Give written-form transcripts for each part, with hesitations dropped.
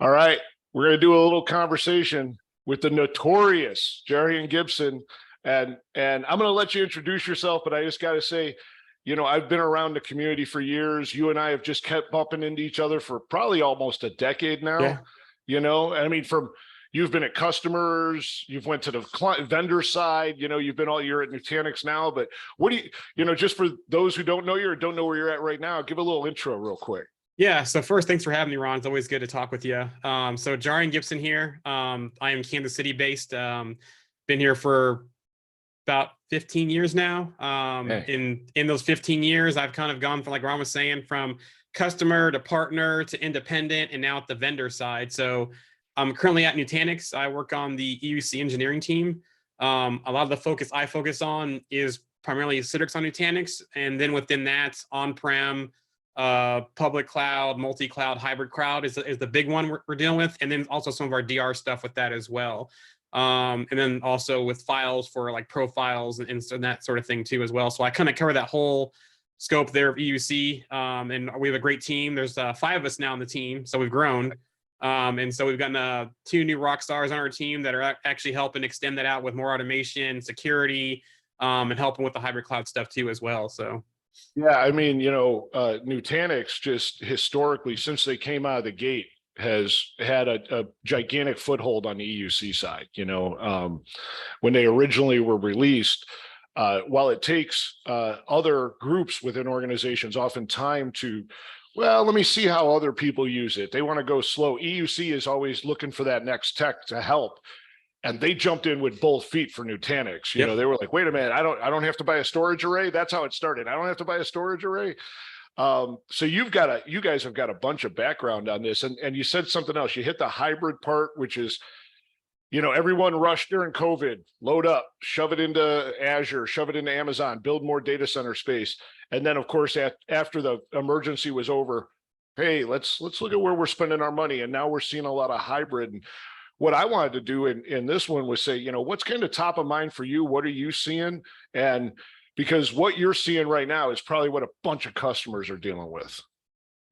All right, we're going to do a little conversation with the notorious Jarian Gibson, and I'm going to let you introduce yourself, but I just got to say, I've been around the community for years. You and I have just kept bumping into each other for probably almost a decade now. Yeah. I mean, from you've been at customers, you've went to the client vendor side. You've been all year at Nutanix now. But what do just for those who don't know you or don't know where you're at right now, give a little intro real quick. Yeah. So first, thanks for having me, Ron. It's always good to talk with you. So Jarian Gibson here. I am Kansas City based. Been here for about 15 years now. Hey. In those 15 years, I've kind of gone from, like Ron was saying, from customer to partner to independent, and now at the vendor side. So I'm currently at Nutanix. I work on the EUC engineering team. A lot of the focus I focus on is primarily Citrix on Nutanix, and then within that, on-prem, public cloud, multi-cloud, hybrid cloud is the big one we're dealing with, and then also some of our DR stuff with that as well. And then also with files for like profiles and that sort of thing too as well. So I kind of cover that whole scope there of EUC, and we have a great team. There's 5 of us now on the team, so we've grown. And so we've gotten 2 new rock stars on our team that are actually helping extend that out with more automation, security, and helping with the hybrid cloud stuff too as well. So. Yeah, I mean, Nutanix just historically, since they came out of the gate, has had a gigantic foothold on the EUC side. When they originally were released, while it takes other groups within organizations often time to, well, let me see how other people use it. They want to go slow. EUC is always looking for that next tech to help. And they jumped in with both feet for Nutanix. Yep. They were like, wait a minute, I don't have to buy a storage array. That's how it started. I don't have to buy a storage array. So you guys have got a bunch of background on this. And you said something else. You hit the hybrid part, which is, everyone rushed during COVID, load up, shove it into Azure, shove it into Amazon, build more data center space. And then of course, after the emergency was over, hey, let's look at where we're spending our money. And now we're seeing a lot of hybrid. And what I wanted to do in this one was say, what's kind of top of mind for you? What are you seeing? And because what you're seeing right now is probably what a bunch of customers are dealing with.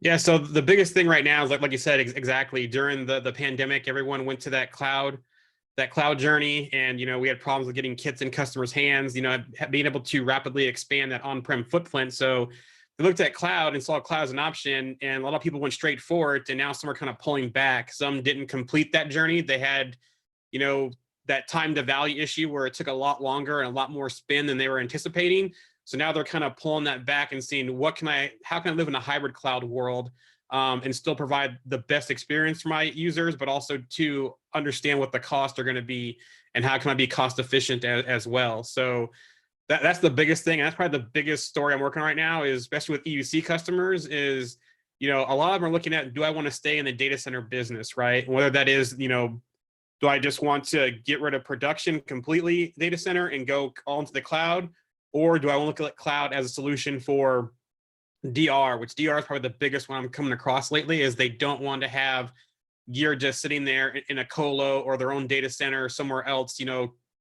Yeah. So the biggest thing right now is like you said, exactly during the pandemic, everyone went to that cloud journey. And, we had problems with getting kits in customers' hands, being able to rapidly expand that on-prem footprint. So they looked at cloud and saw cloud as an option, and a lot of people went straight for it. And now some are kind of pulling back. Some didn't complete that journey. They had, that time to value issue where it took a lot longer and a lot more spin than they were anticipating. So now they're kind of pulling that back and seeing how can I live in a hybrid cloud world, and still provide the best experience for my users, but also to understand what the costs are going to be and how can I be cost efficient as well. So that's the biggest thing. And that's probably the biggest story I'm working on right now, is especially with EUC customers, is, a lot of them are looking at, do I want to stay in the data center business, right? Whether that is, do I just want to get rid of production completely data center and go all into the cloud? Or do I want to look at cloud as a solution for DR, which DR is probably the biggest one I'm coming across lately, is they don't want to have gear just sitting there in a colo or their own data center somewhere else,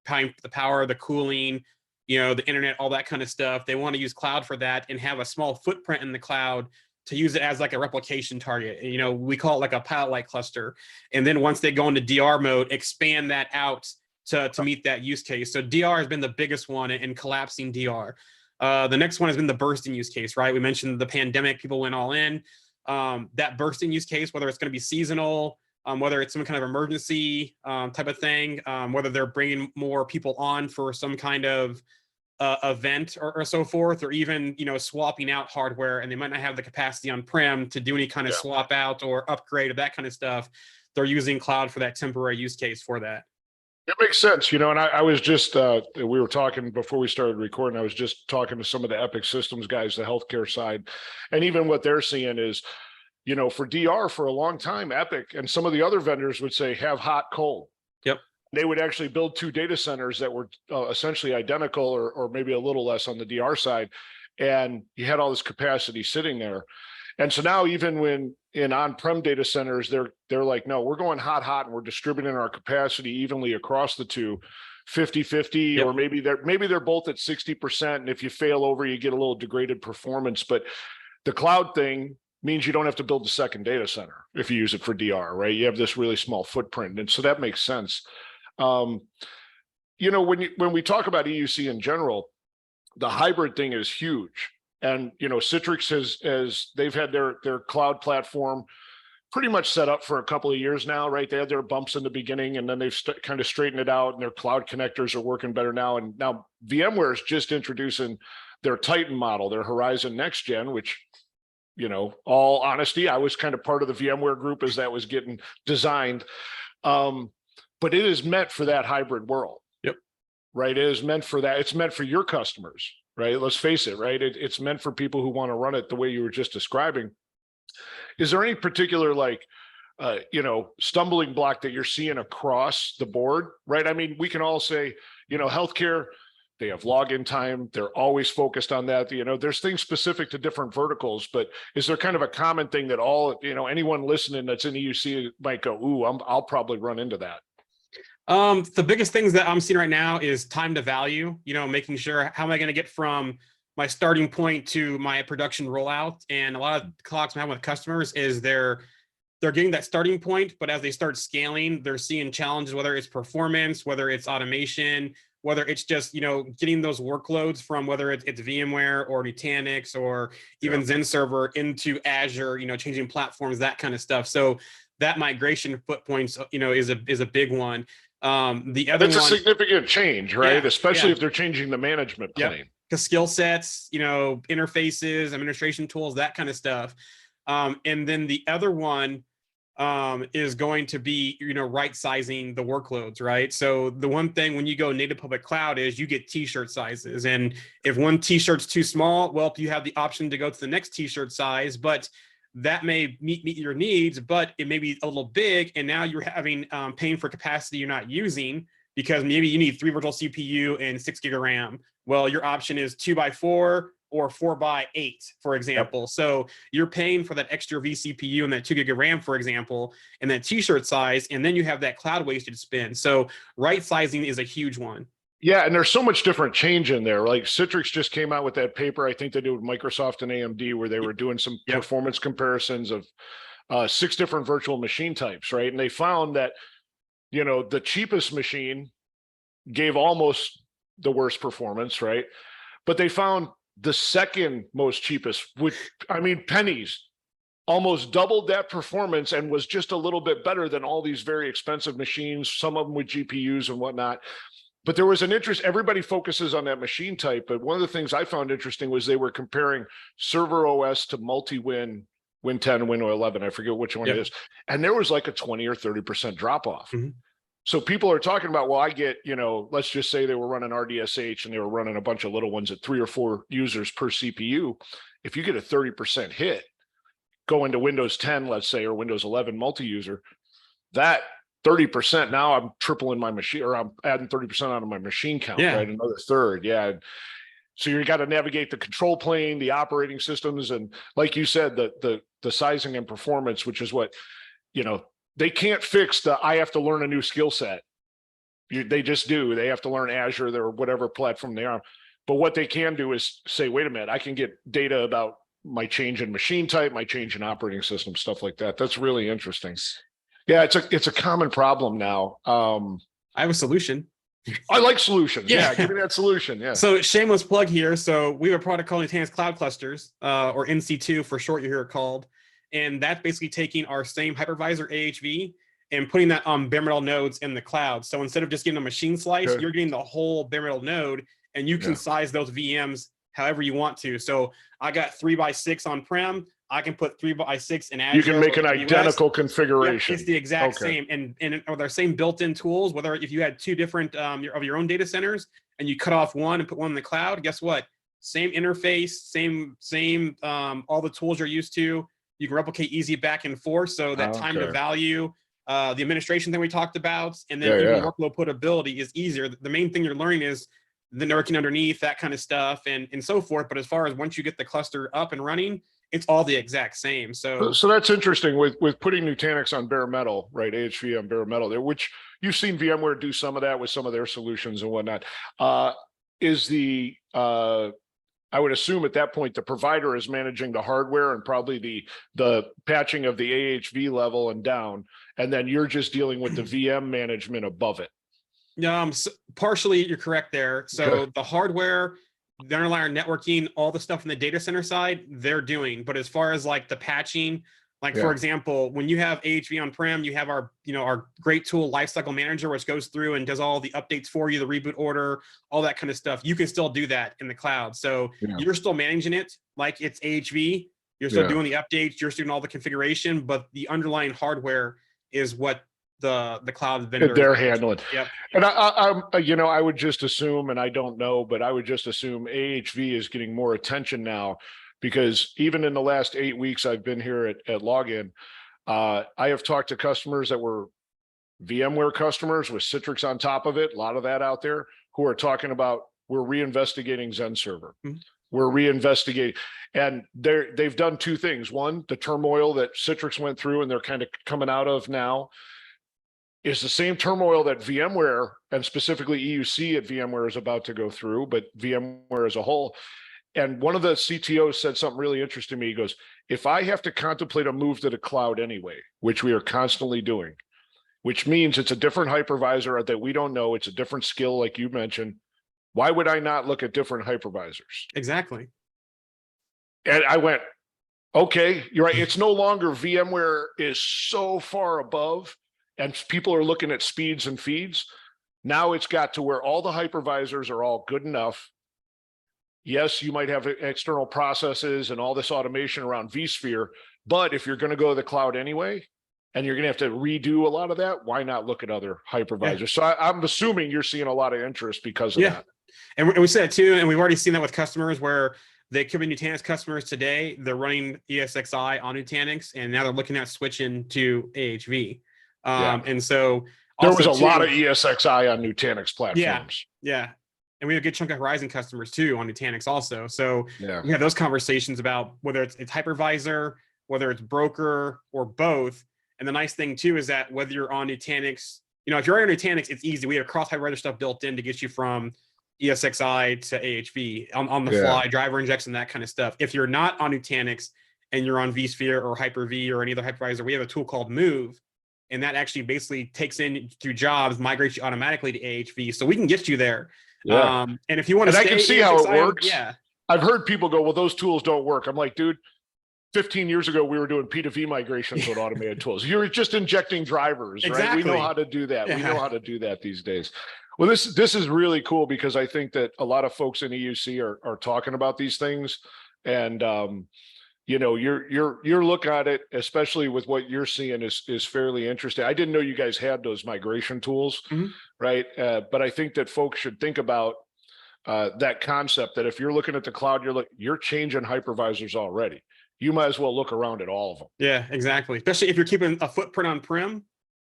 paying the power, the cooling, the internet, all that kind of stuff. They want to use cloud for that and have a small footprint in the cloud to use it as like a replication target. We call it like a pilot-like cluster. And then once they go into DR mode, expand that out to meet that use case. So DR has been the biggest one in collapsing DR. The next one has been the bursting use case, right? We mentioned the pandemic, people went all in. That bursting use case, whether it's going to be seasonal, whether it's some kind of emergency type of thing, whether they're bringing more people on for some kind of event or so forth, or even, swapping out hardware, and they might not have the capacity on-prem to do any kind of swap out or upgrade or that kind of stuff. They're using cloud for that temporary use case for that. It makes sense, and I was just, we were talking before we started recording, I was just talking to some of the Epic Systems guys, the healthcare side, and even what they're seeing is, for DR for a long time, Epic and some of the other vendors would say, have hot, cold. Yep. They would actually build 2 data centers that were essentially identical or maybe a little less on the DR side. And you had all this capacity sitting there. And so now even when in on-prem data centers, they're like, no, we're going hot, and we're distributing our capacity evenly across the two, 50-50, Yep. or maybe they're both at 60%. And if you fail over, you get a little degraded performance. But the cloud thing, means you don't have to build a second data center if you use it for DR, right? You have this really small footprint. And so that makes sense. When we talk about EUC in general, the hybrid thing is huge. And, Citrix has they've had their cloud platform pretty much set up for a couple of years now, right? They had their bumps in the beginning, and then they've kind of straightened it out, and their cloud connectors are working better now. And now VMware is just introducing their Titan model, their Horizon Next Gen, which, all honesty, I was kind of part of the VMware group as that was getting designed. But it is meant for that hybrid world. Yep. Right. It is meant for that. It's meant for your customers, right? Let's face it, right? It's meant for people who want to run it the way you were just describing. Is there any particular stumbling block that you're seeing across the board, right? I mean, we can all say, healthcare, they have login time. They're always focused on that. There's things specific to different verticals, but is there kind of a common thing that anyone listening that's in EUC might go, ooh, I'll probably run into that? The biggest things that I'm seeing right now is time to value, making sure how am I going to get from my starting point to my production rollout. And a lot of talks I'm having with customers is they're getting that starting point, but as they start scaling, they're seeing challenges, whether it's performance, whether it's automation, whether it's just, getting those workloads from whether it's VMware or Nutanix or even Zen Server into Azure, changing platforms, that kind of stuff. So that migration footpoints, is a big one. That's a significant change, right? Yeah, Especially if they're changing the management plane. Because skill sets, interfaces, administration tools, that kind of stuff. And then the other one is going to be, right sizing the workloads, right? So the one thing when you go native public cloud is you get t-shirt sizes. And if one t-shirt's too small, well, you have the option to go to the next t-shirt size, but that may meet your needs, but it may be a little big. And now you're having paying for capacity you're not using because maybe you need 3 virtual CPU and 6 gig of RAM. Well, your option is 2x4 or 4x8, for example. Yep. So you're paying for that extra vCPU and that 2 gig of RAM, for example, and that t-shirt size, and then you have that cloud wastage spend. So right sizing is a huge one. Yeah, and there's so much different change in there. Like Citrix just came out with that paper, I think they did with Microsoft and AMD, where they were doing some performance comparisons of 6 different virtual machine types, right? And they found that, the cheapest machine gave almost the worst performance, right? But they found the second most cheapest, which, pennies, almost doubled that performance and was just a little bit better than all these very expensive machines, some of them with GPUs and whatnot. But there was an interest, everybody focuses on that machine type, but one of the things I found interesting was they were comparing server OS to multi-win, Win 10, Win 11, I forget which one it is. And there was like a 20 or 30% drop off. Mm-hmm. So people are talking about, well, I get, let's just say they were running RDSH and they were running a bunch of little ones at 3 or 4 users per CPU. If you get a 30% hit going to Windows 10, let's say, or Windows 11 multi-user, that 30%, now I'm tripling my machine, or I'm adding 30% onto my machine count, right? Another third. Yeah. So you got to navigate the control plane, the operating systems, and like you said, the sizing and performance, which is what, they can't fix I have to learn a new skill set. They just do. They have to learn Azure or whatever platform they are. But what they can do is say, wait a minute, I can get data about my change in machine type, my change in operating system, stuff like that. That's really interesting. Yeah, it's a common problem now. I have a solution. I like solutions. Yeah, give me that solution. Yeah. So shameless plug here. So we have a product called Nutanix Cloud Clusters, or NC2 for short, you hear it called. And that's basically taking our same hypervisor AHV and putting that on bare metal nodes in the cloud. So instead of just getting a machine slice, you're getting the whole bare metal node, and you can size those VMs however you want to. So I got 3x6 on-prem. I can put 3x6 in Azure. You can make an identical configuration. It's the exact same. And with our same built-in tools, whether if you had 2 different of your own data centers and you cut off one and put one in the cloud, guess what? Same interface, same all the tools you're used to. You can replicate easy back and forth. So that time to value, the administration thing we talked about, and then even workload portability is easier. The main thing you're learning is the networking underneath, that kind of stuff, and so forth. But as far as once you get the cluster up and running, it's all the exact same. So that's interesting with putting Nutanix on bare metal, right? AHV on bare metal there, which you've seen VMware do some of that with some of their solutions and whatnot. Is the I would assume at that point, the provider is managing the hardware and probably the patching of the AHV level and down. And then you're just dealing with the VM management above it. So partially you're correct there. So the hardware, the underlying networking, all the stuff in the data center side, they're doing. But as far as like the patching, like for example, when you have AHV on-prem, you have our, our great tool Lifecycle Manager, which goes through and does all the updates for you, the reboot order, all that kind of stuff. You can still do that in the cloud. So you're still managing it like it's AHV. You're still doing the updates. You're still doing all the configuration, but the underlying hardware is what the cloud vendor they're handling. Yep. And I would just assume, and I don't know, but I would just assume AHV is getting more attention now, because even in the last 8 weeks I've been here at Login, I have talked to customers that were VMware customers with Citrix on top of it, a lot of that out there, who are talking about, we're reinvestigating Zen Server. We're reinvestigating, and they've done two things. One, the turmoil that Citrix went through and they're kind of coming out of now is the same turmoil that VMware, and specifically EUC at VMware, is about to go through, but VMware as a whole. And one of the CTOs said something really interesting to me. He goes, if I have to contemplate a move to the cloud anyway, which we are constantly doing, which means it's a different hypervisor that we don't know, it's a different skill, like you mentioned, why would I not look at different hypervisors? Exactly. And I went, okay, you're right. It's no longer VMware is so far above and people are looking at speeds and feeds. Now it's got to where all the hypervisors are all good enough. Yes, you might have external processes and all this automation around vSphere, but if you're going to go to the cloud anyway, and you're going to have to redo a lot of that, why not look at other hypervisors? So I'm assuming you're seeing a lot of interest because of that. And we said it too, and we've already seen that with customers where they could be Nutanix customers today. They're running ESXi on Nutanix, and now they're looking at switching to AHV. And so there was a lot of ESXi on Nutanix platforms. Yeah. And we have a good chunk of Horizon customers too on Nutanix also. So we have those conversations about whether it's hypervisor, whether it's broker, or both. And the nice thing too is that whether you're on Nutanix, if you're on Nutanix, it's easy. We have cross hypervisor stuff built in to get you from ESXi to AHV on the fly, driver injection, that kind of stuff. If you're not on Nutanix and you're on vSphere or Hyper-V or any other hypervisor, we have a tool called Move, and that actually basically takes in through jobs, migrates you automatically to AHV. So we can get you there. And if you want to, I can see how it works. Yeah, I've heard people go, well, those tools don't work. I'm like, dude, 15 years ago, we were doing P2V migrations with automated tools. You're just injecting drivers, right? We know how to do that. We know how to do that these days. Well, this is really cool, because I think that a lot of folks in EUC are talking about these things, and your look at it, especially with what you're seeing, is fairly interesting. I didn't know you guys had those migration tools, right? But I think that folks should think about that concept, that if you're looking at the cloud, you're changing hypervisors already. You might as well look around at all of them. Yeah, exactly. Especially if you're keeping a footprint on-prem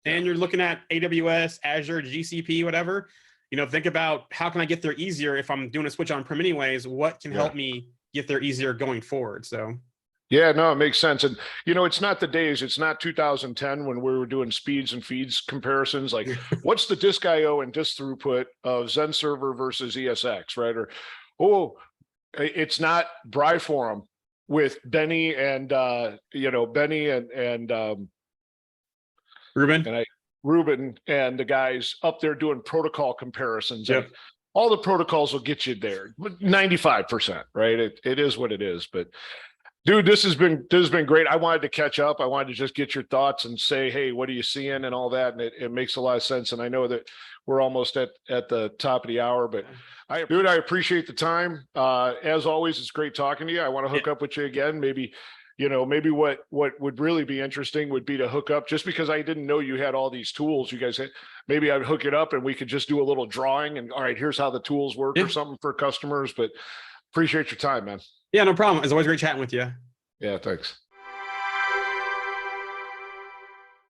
and you're looking at AWS, Azure, GCP, whatever, think about how can I get there easier if I'm doing a switch on-prem anyways, what can help me get there easier going forward? So. Yeah, no, it makes sense. And, it's not the days, it's not 2010 when we were doing speeds and feeds comparisons. Like, what's the disk IO and disk throughput of Zen Server versus ESX, right? Or, it's not Bri-Forum with Benny and Benny and Ruben and the guys up there doing protocol comparisons. And all the protocols will get you there, 95%, right? It is what it is. But dude, this has been great. I wanted to catch up. I wanted to just get your thoughts and say, hey, what are you seeing and all that? And it makes a lot of sense. And I know that we're almost at the top of the hour, but I appreciate the time. As always, it's great talking to you. I want to hook up with you again. Maybe what would really be interesting would be to hook up, just because I didn't know you had all these tools you guys had. Maybe I'd hook it up and we could just do a little drawing and, all right, here's how the tools work or something for customers. But appreciate your time, man. Yeah, no problem. It's always great chatting with you. Yeah, thanks.